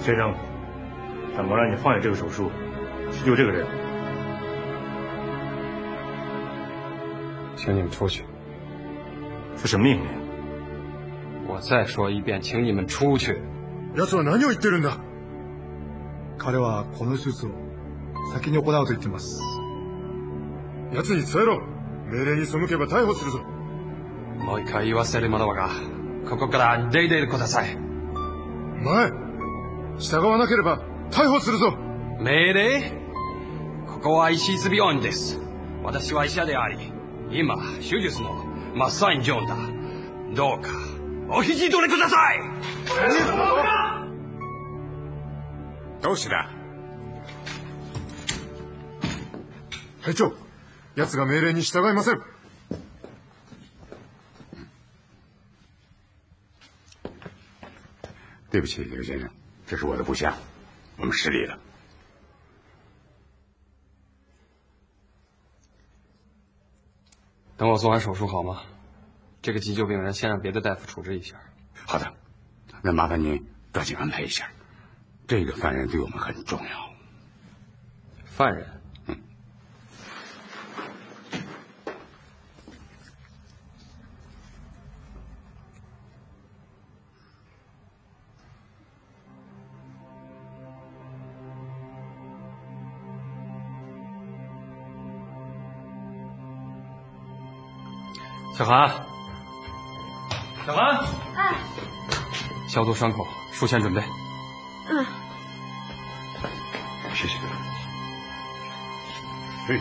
先生，长官让你放下这个手术，去救这个人。请你们出去。这是命令。我再说一遍，请你们出去。奴は何を言ってるんだ。彼はこの手術を先に行うと言っています。奴に伝えろ。命令に背けば逮捕するぞ。もう一回言わせるものはが、ここから出てください。前、従わなければ逮捕するぞ。命令？ここは石津病院です。私は医者であり、今手術の真っ最中だ。どうかお引き取りください。どうしてだ。会長、奴が命令に従いません。对不起，刘先生，这是我的部下，我们失礼了。等我做完手术好吗？这个急救病人先让别的大夫处置一下。好的，那麻烦您抓紧安排一下。这个犯人对我们很重要。犯人？小韩，小韩，哎，消毒伤口，术前准备。嗯，谢谢。嘿。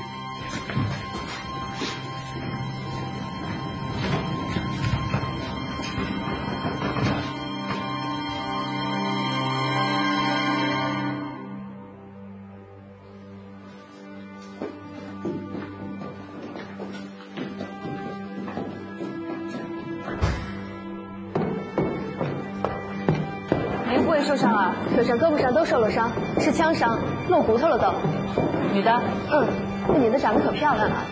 受伤了，腿上、胳膊上都受了伤，是枪伤，露骨头了都。女的？嗯，那女的长得可漂亮了。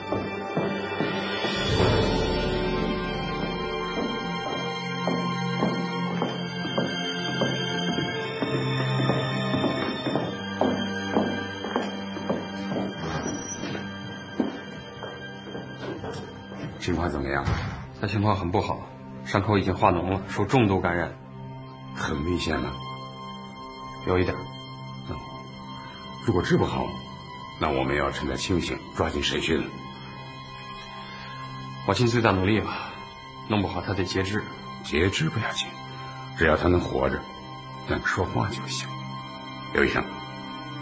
情况怎么样？他情况很不好，伤口已经化脓了，属重度感染。很危险吗？有一点。如果治不好，那我们要趁他清醒，抓紧审讯了。我尽最大努力了，弄不好他得截肢。截肢不要紧，只要他能活着，能说话就行。刘医生，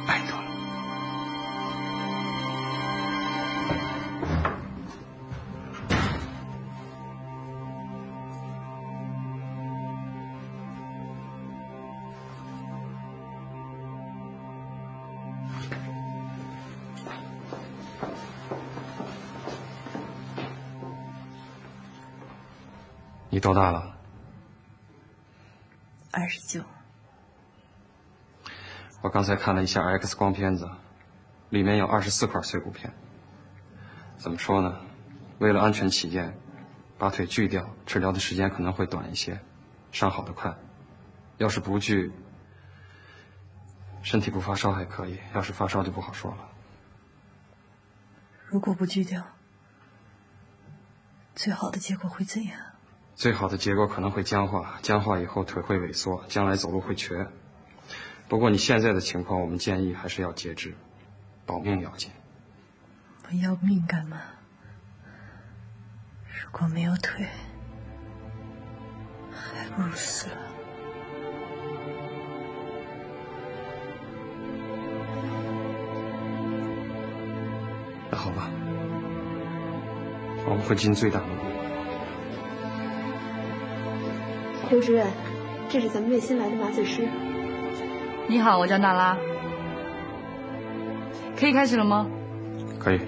拜托了。你多大了？29。我刚才看了一下 X 光片子，里面有24块碎骨片。怎么说呢？为了安全起见，把腿锯掉，治疗的时间可能会短一些，伤好得快。要是不锯，身体不发烧还可以；要是发烧就不好说了。如果不锯掉，最好的结果会怎样？最好的结果可能会僵化，僵化以后腿会萎缩，将来走路会瘸。不过你现在的情况，我们建议还是要截肢，保命要紧。我要命干嘛？如果没有腿，还不如死了。那好吧，我们会尽最大努力。刘主任，这是咱们院新来的麻醉师。你好，我叫娜拉。可以开始了吗？可以。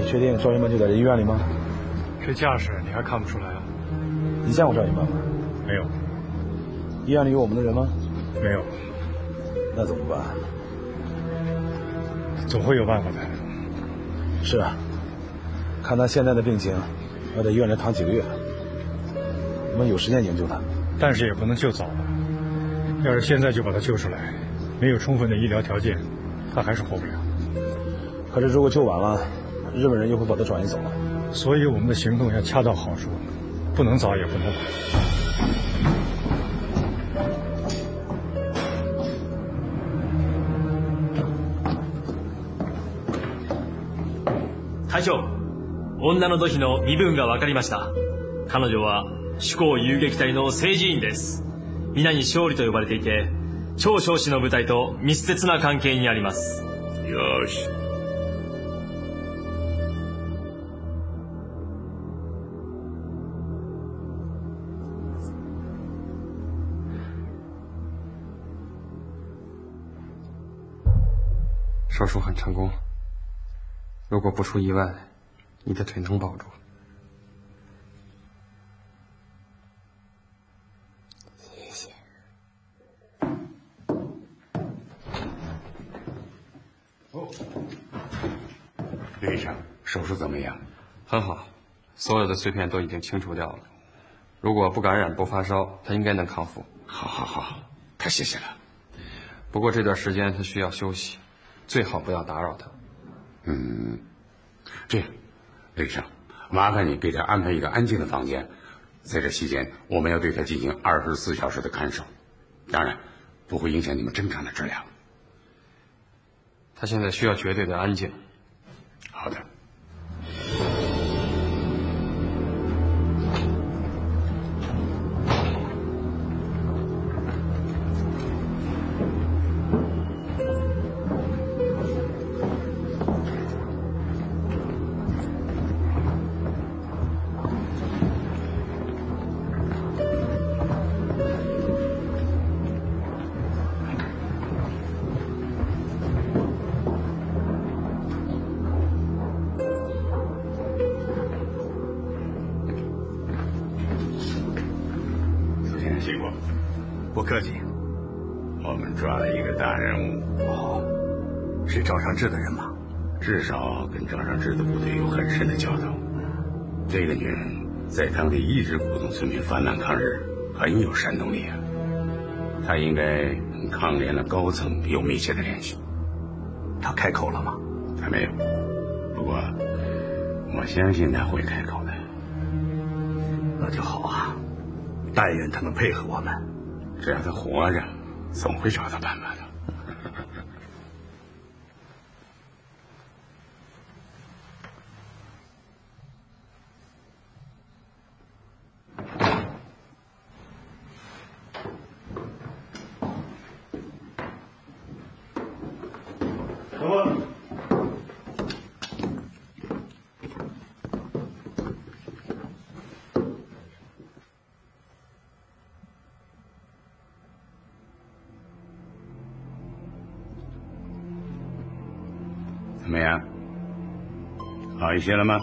确定赵云曼就在这医院里吗？这架势你还看不出来啊？你见过赵云曼吗？没有。医院里有我们的人吗？没有。那怎么办？总会有办法的。是啊，看他现在的病情，要在医院里躺几个月，我们有时间营救他。但是也不能救早了。要是现在就把他救出来，没有充分的医疗条件，他还是活不了。可是如果救晚了，日本人又会把他转移走了。所以我们的行动要恰到好处，不能早也不能晚。隊長、女の土肥の身分が分かりました。彼女は主攻遊撃隊の政治員です。皆に勝利と呼ばれていて、超少子の部隊と密接な関係にあります。よし。手术很成功，如果不出意外，你的腿能保住。谢谢。刘医生，手术怎么样？很好，所有的碎片都已经清除掉了。如果不感染不发烧，他应该能康复。好，太谢谢了。不过这段时间他需要休息，最好不要打扰他。这样，刘医生，麻烦你给他安排一个安静的房间，在这期间，我们要对他进行24小时的看守，当然不会影响你们正常的治疗。他现在需要绝对的安静。好的。不客气。我们抓了一个大人物。哦，是赵尚志的人吗？至少跟赵尚志的部队有很深的交道。这个女人在当地一直鼓动村民反满抗日，很有煽动力啊。她应该跟抗联的高层有密切的联系。她开口了吗？还没有，不过我相信她会开口的。那就好啊，但愿她能配合我们。只要她活着，总会找到办法的。怎么样？好一些了吗？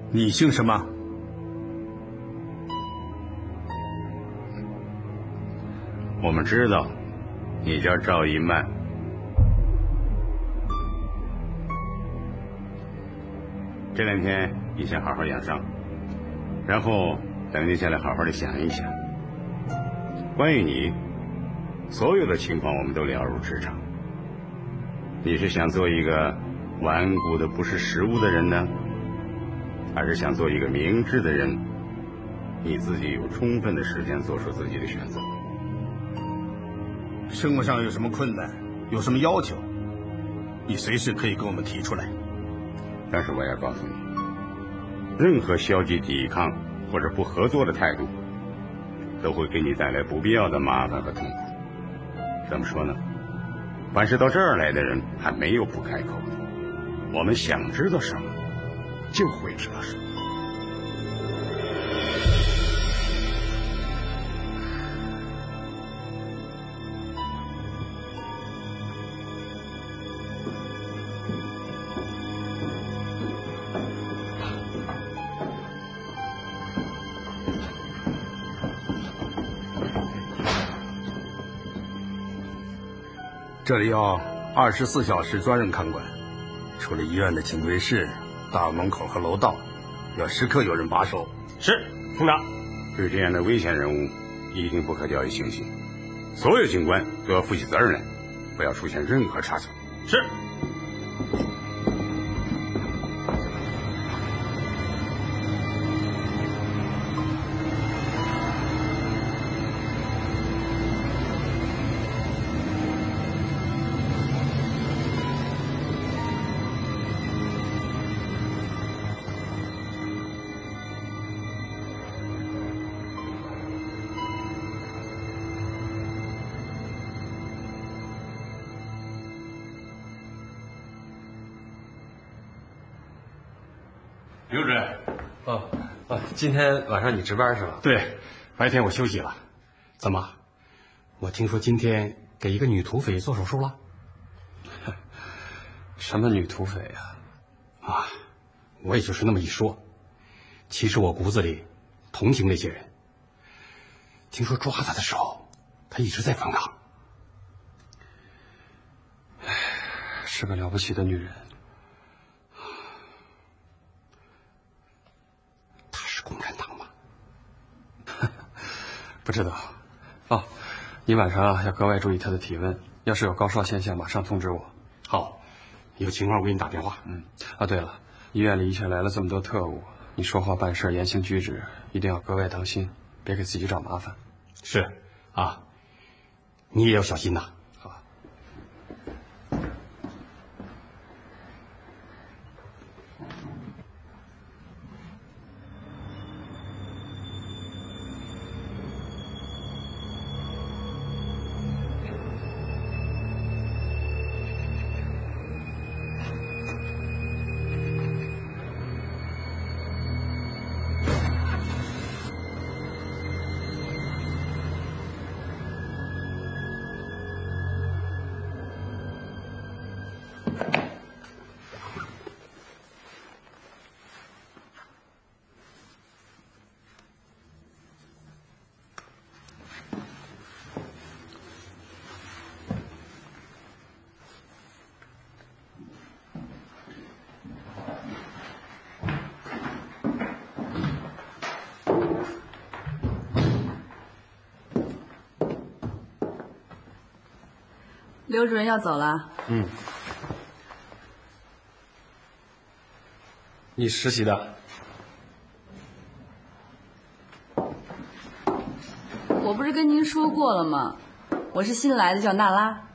你姓什么？我们知道，你叫赵一曼。这2天你先好好养伤，然后冷静下来，好好的想一想。关于你，所有的情况我们都了如指掌。你是想做一个顽固的不识时务的人呢，还是想做一个明智的人？你自己有充分的时间做出自己的选择。生活上有什么困难，有什么要求，你随时可以跟我们提出来。但是我要告诉你，任何消极抵抗或者不合作的态度，都会给你带来不必要的麻烦和痛苦。怎么说呢？凡是到这儿来的人，还没有不开口的。我们想知道什么，就会知道什么。这里要24小时专人看管，除了医院的警卫室、大门口和楼道，要时刻有人把守。是，厅长。对这样的危险人物，一定不可掉以轻心。所有警官都要负起责任来，不要出现任何差错。是。刘主任，今天晚上你值班是吧？对，白天我休息了。怎么？我听说今天给一个女土匪做手术了？什么女土匪呀？啊，我也就是那么一说。其实我骨子里同情那些人。听说抓他的时候，他一直在反抗。是个了不起的女人。共产党吗？不知道。哦，你晚上要格外注意他的体温，要是有高烧现象，马上通知我。好，有情况我给你打电话。对了，医院里一下来了这么多特务，你说话办事、言行举止一定要格外当心，别给自己找麻烦。是啊，你也要小心呐。好。刘主任要走了。你实习的？我不是跟您说过了吗？我是新来的，叫娜拉。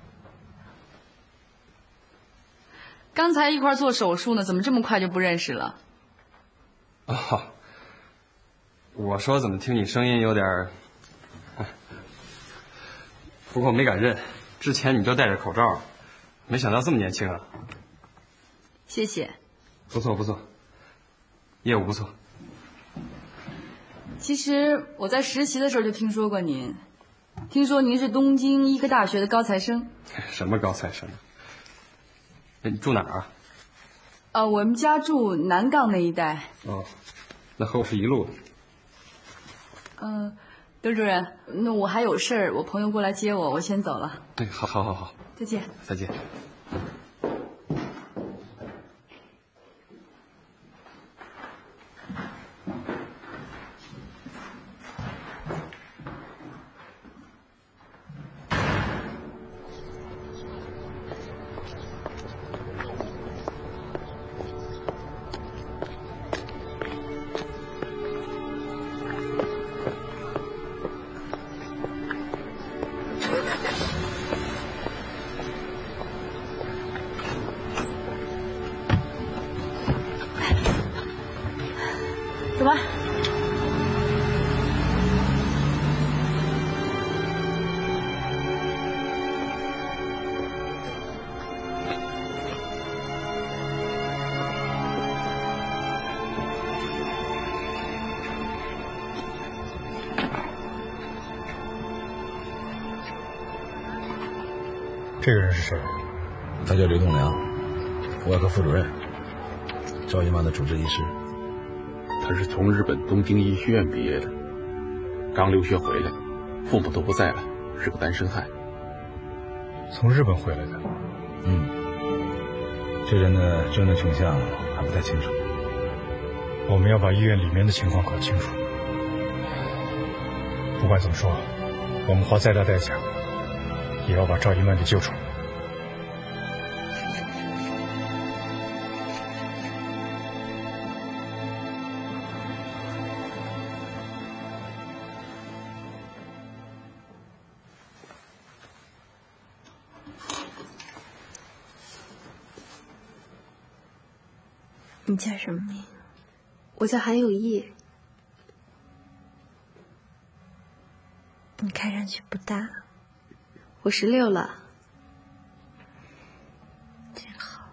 刚才一块做手术呢，怎么这么快就不认识了？我说怎么听你声音有点不过没敢认。之前你就戴着口罩，没想到这么年轻啊！谢谢。不错不错，业务不错。其实我在实习的时候就听说过您，听说您是东京医科大学的高材生。什么高材生？你住哪儿啊？我们家住南港那一带。那和我是一路的。刘主任，那我还有事儿，我朋友过来接我，我先走了。好，再见。再见。走吧。这个人是谁？他叫刘栋梁，外科副主任，赵姨妈的主治医师。他是从日本东京医学院毕业的，刚留学回来，父母都不在了，是个单身汉。从日本回来的。这人的真正倾向还不太清楚。我们要把医院里面的情况搞清楚。不管怎么说，我们花再大代价，也要把赵一曼给救出来。你叫什么名？我叫韩有义。你看上去不大。我16了。真好。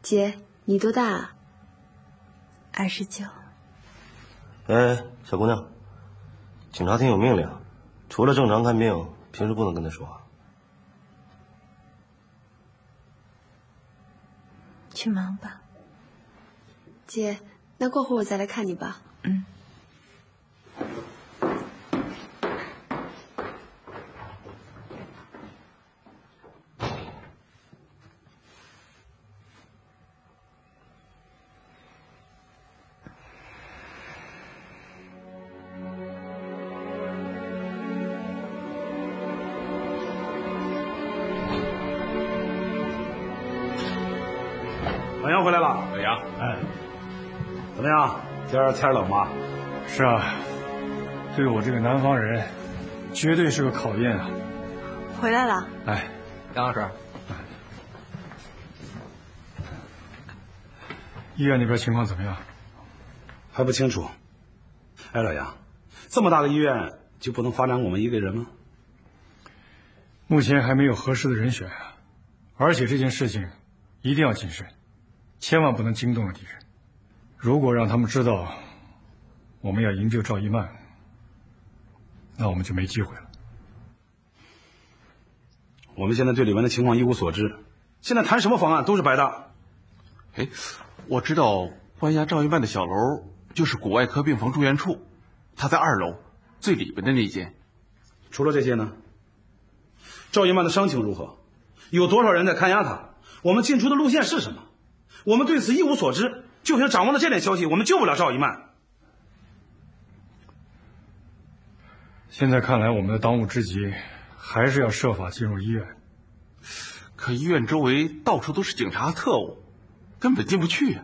姐，你多大啊？29。哎，小姑娘，警察厅有命令，除了正常看病，平时不能跟他说话。去忙吧。姐，那过会儿我再来看你吧。老杨回来了。老杨，怎么样？今儿天冷吗？是啊，对我这个南方人，绝对是个考验啊。回来了。哎，杨老师，医院那边情况怎么样？还不清楚。哎，老杨，这么大的医院就不能发展我们一个人吗？目前还没有合适的人选，而且这件事情一定要谨慎，千万不能惊动了敌人。如果让他们知道我们要营救赵一曼，那我们就没机会了。我们现在对里面的情况一无所知，现在谈什么方案都是白搭。哎，我知道关押赵一曼的小楼就是骨外科病房住院处，他在2楼最里边的那间。除了这些呢？赵一曼的伤情如何？有多少人在看押他？我们进出的路线是什么？我们对此一无所知，就凭掌握的这点消息，我们救不了赵一曼。现在看来，我们的当务之急还是要设法进入医院。可医院周围到处都是警察和特务，根本进不去呀。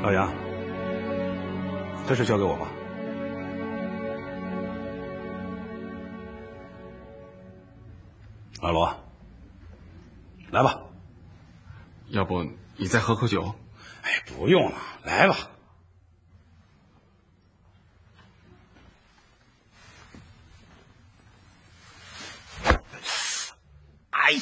老杨，这事交给我吧。老罗，来吧。要不你再喝口酒？哎，不用了，来吧。哎呀！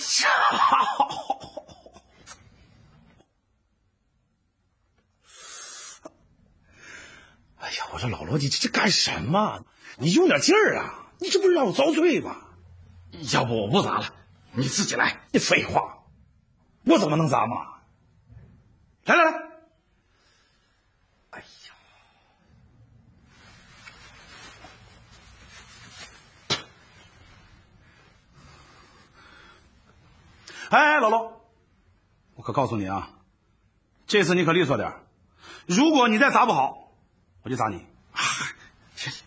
哎呀，我说老罗，你这干什么？你用点劲儿啊！你这不是让我遭罪吗？要不我不砸了，你自己来。你废话，我怎么能砸嘛？来来来！哎呀！哎，老罗，我可告诉你啊，这次你可利索点，如果你再砸不好，我就砸你。谢谢。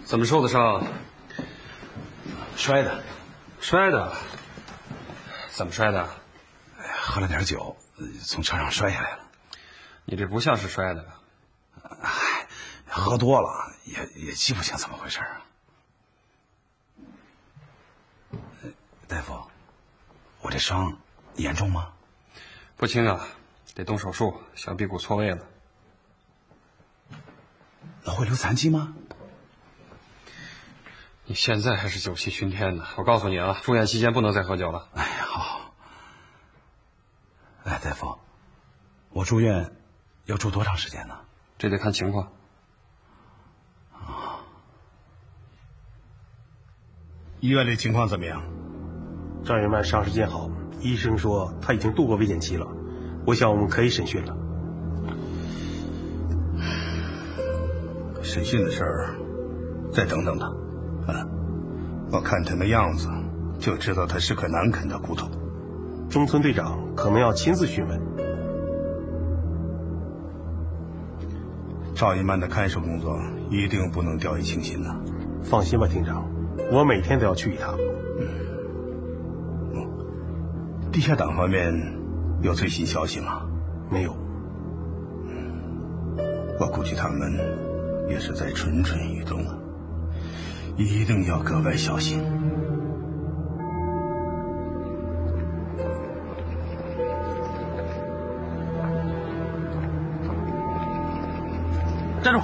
怎么受的伤？摔的。摔的？怎么摔的？喝了点酒，从车上摔下来了。你这不像是摔的。哎，喝多了也记不清怎么回事啊。大夫，我这伤严重吗？不轻啊，得动手术，小臂骨错位了。那会留残疾吗？你现在还是酒气熏天呢。我告诉你啊，住院期间不能再喝酒了。哎呀，好。哎，大夫，我住院要住多长时间呢？这得看情况。医院里情况怎么样？张云曼伤势见好，医生说他已经度过危险期了，我想我们可以审讯了。审讯的事儿，再等等吧。我看他那样子，就知道他是个难啃的骨头。中村队长可能要亲自询问。赵一曼的看守工作一定不能掉以轻心呐。放心吧，厅长，我每天都要去一趟。地下党方面有最新消息吗？没有。我估计他们也是在蠢蠢欲动啊，一定要格外小心。站住！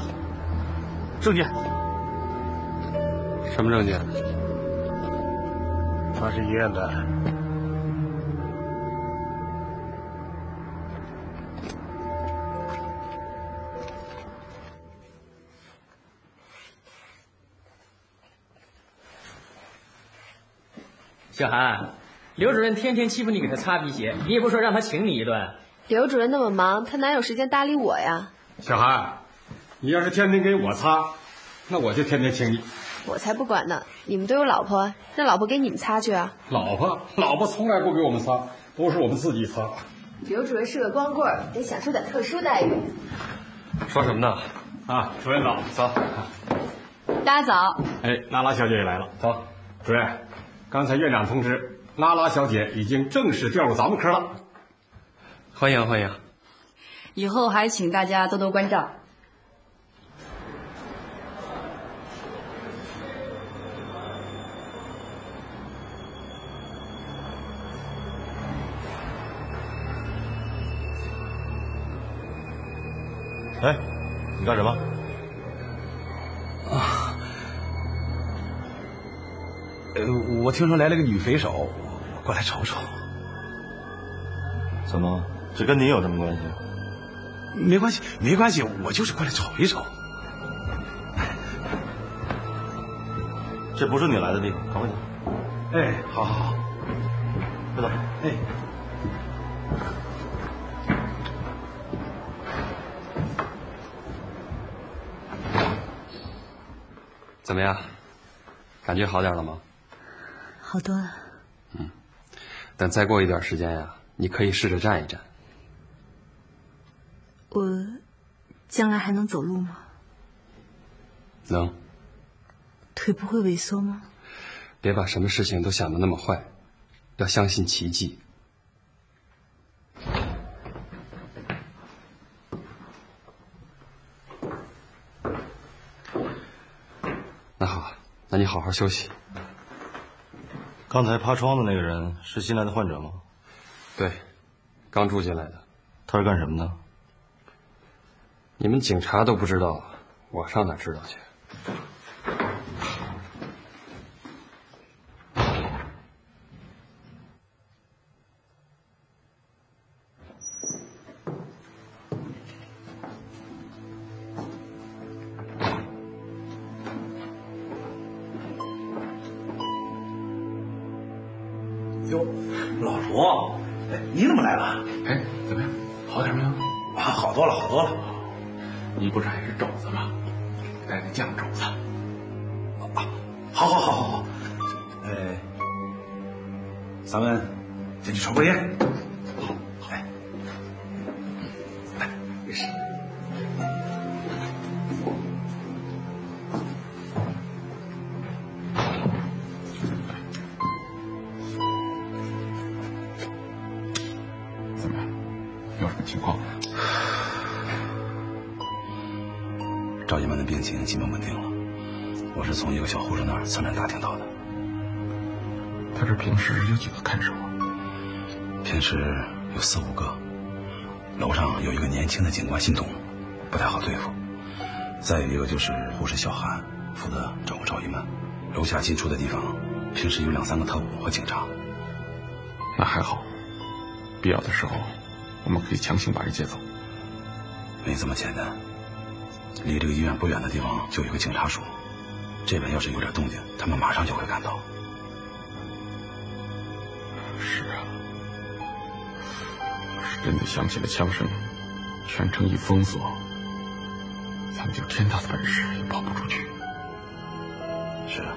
证件。什么证件？他是医院的。小韩，刘主任天天欺负你，给他擦皮鞋，你也不说让他请你一顿。刘主任那么忙，他哪有时间搭理我呀？小韩，你要是天天给我擦，那我就天天请你。我才不管呢！你们都有老婆，让老婆给你们擦去啊！老婆从来不给我们擦，都是我们自己擦。刘主任是个光棍，得享受点特殊待遇。说什么呢？啊，主任早，走。大家早。哎，娜拉小姐也来了，走。主任，刚才院长通知，娜拉小姐已经正式调入咱们科了。欢迎欢迎。以后还请大家多多关照。哎，你干什么？啊，我听说来了个女匪首，我过来瞅瞅。怎么？这跟你有什么关系？没关系，没关系，我就是过来瞅一瞅。这不是你来的地方，赶快走。哎，好好好，快走。哎。怎么样？感觉好点了吗？好多了。等再过一段时间呀，你可以试着站一站。我将来还能走路吗？能。腿不会萎缩吗？别把什么事情都想得那么坏，要相信奇迹。那好，那你好好休息。刚才趴窗的那个人是新来的患者吗？对，刚住进来的。他是干什么的？你们警察都不知道，我上哪知道去？哟，老罗，哎，你怎么来了？哎，怎么样？好点没有？啊，好多了，好多了。你不是还是肘子吗？带个酱肘子。啊，好。咱们先去抽根烟。好，哎，没事。怎么样？有什么情况？赵一曼的病情基本稳定了，我是从一个小护士那儿侧面打听到的。他这平时有几个看守啊？平时有4、5个。楼上有一个年轻的警官姓董，不太好对付。再有一个就是护士小韩，负责照顾赵一曼。楼下进出的地方，平时有2、3个特务和警察。那还好，必要的时候，我们可以强行把人接走。没这么简单。离这个医院不远的地方就有个警察署，这边要是有点动静，他们马上就会赶到。是啊，要是真的响起了枪声，全城一封锁，咱们就天大的本事也跑不出去。是啊。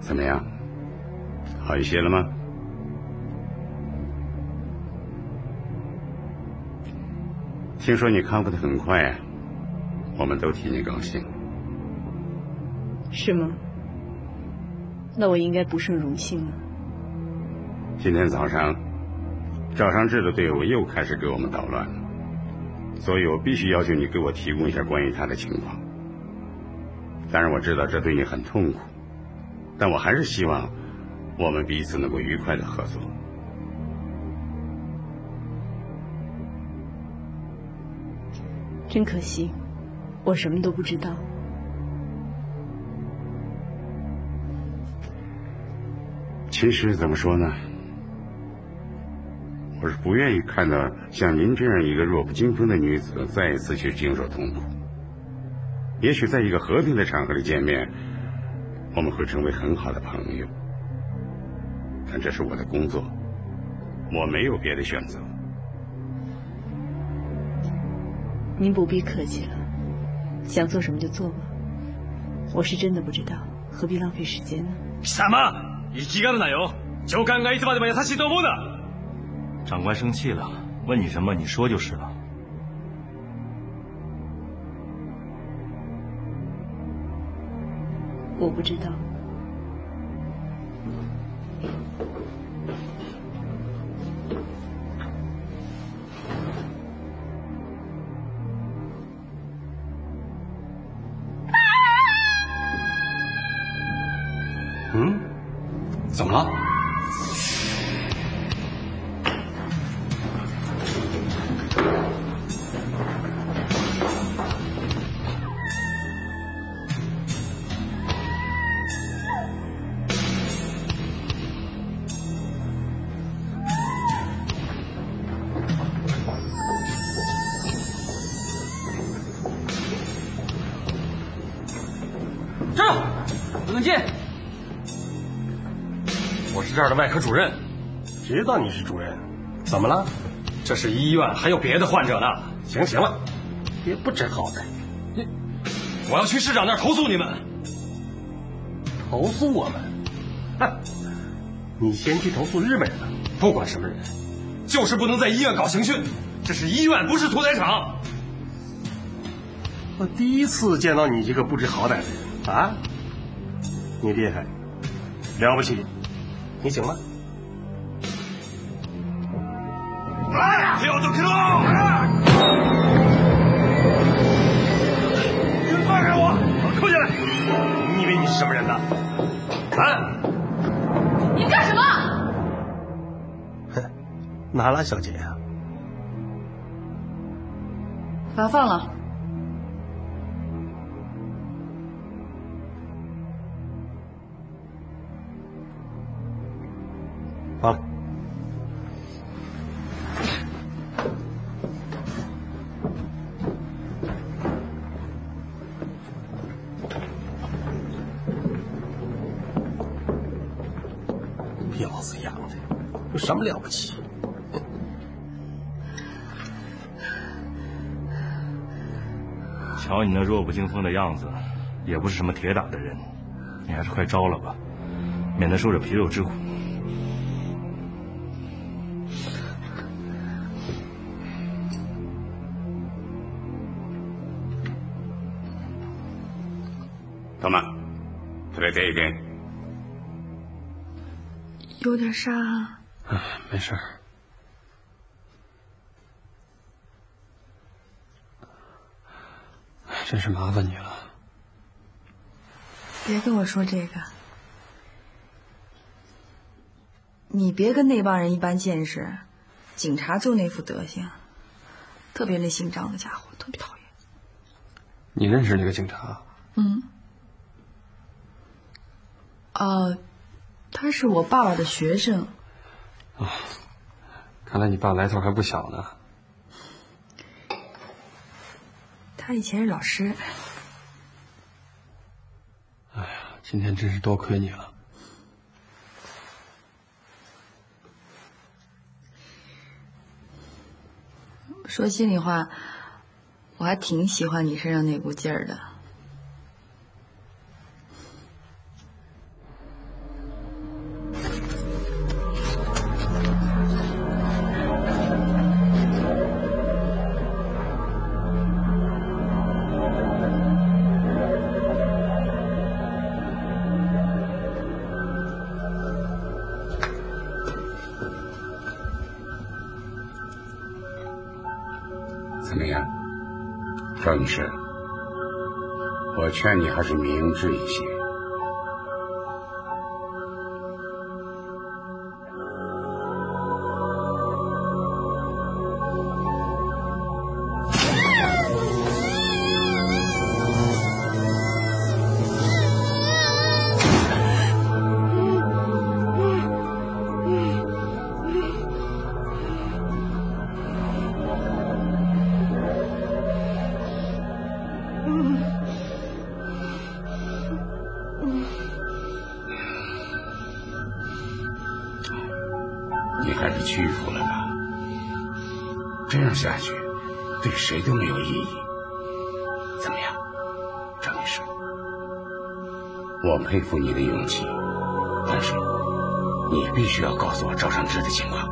怎么样？好一些了吗？听说你康复得很快啊，我们都替你高兴。是吗？那我应该不胜荣幸了。今天早上，赵尚志的队伍又开始给我们捣乱了，所以我必须要求你给我提供一下关于他的情况。当然，我知道这对你很痛苦。但我还是希望我们彼此能够愉快的合作。真可惜，我什么都不知道。其实怎么说呢，我是不愿意看到像您这样一个弱不禁风的女子再一次去经受痛苦。也许在一个和平的场合里见面，我们会成为很好的朋友，但这是我的工作，我没有别的选择。您不必客气了，想做什么就做吧。我是真的不知道，何必浪费时间呢？什么？生きがるなよ！教官がいつまでも優しいと思うな。长官生气了，问你什么你说就是了。我不知道。嗯，怎么了？不能进。我是这儿的外科主任。知道你是主任，怎么了？这是医院，还有别的患者呢。行了，别不知好歹。我要去市长那儿投诉你们。投诉我们？哼！你先去投诉日本人吧。不管什么人，就是不能在医院搞刑讯。这是医院，不是屠宰场。我第一次见到你这个不知好歹的人啊！你厉害，了不起，你行吗？手をどけろ！放开我！扣下来！你以为你是什么人呢？啊！你干什么？哼，娜拉小姐呀，把他放了。放了。婊子养的，有什么了不起？瞧你那弱不禁风的样子，也不是什么铁打的人，你还是快招了吧，免得受着皮肉之苦。怎么？这这一点有点啥啊？没事。真是麻烦你了。别跟我说这个，你别跟那帮人一般见识，警察就那副德行，特别那姓张的家伙，特别讨厌。你认识那个警察？他是我爸爸的学生。看来你爸来头还不小呢。他以前是老师。哎呀，今天真是多亏你了。说心里话，我还挺喜欢你身上那股劲儿的。怎么样，赵女士？我劝你还是明智一些。你还是屈服了吧，这样下去对谁都没有意义。怎么样，张女士？我佩服你的勇气，但是你必须要告诉我赵尚志的情况。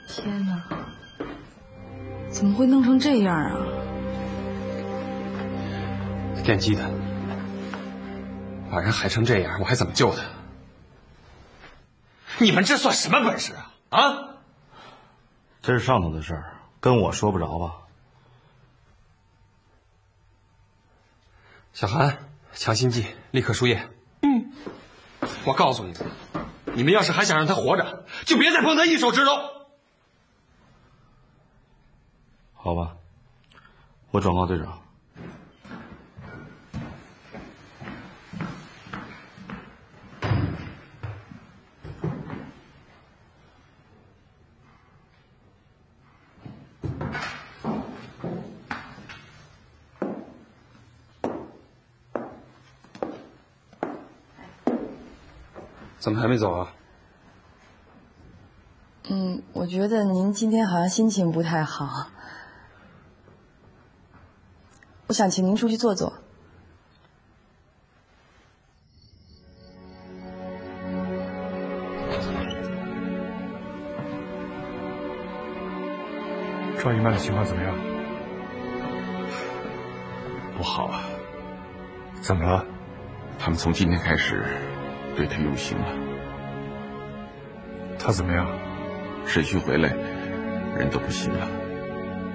天哪，怎么会弄成这样啊？电击的，把人害成这样，我还怎么救他？你们这算什么本事啊？啊！这是上头的事儿，跟我说不着吧？小韩，强心剂，立刻输液。我告诉你们，你们要是还想让他活着，就别再碰他一手指头。好吧，我转告队长。怎么还没走啊？我觉得您今天好像心情不太好，我想请您出去坐坐。赵一曼的情况怎么样？不好啊。怎么了？他们从今天开始对他用刑了。他怎么样？审讯回来，人都不行了。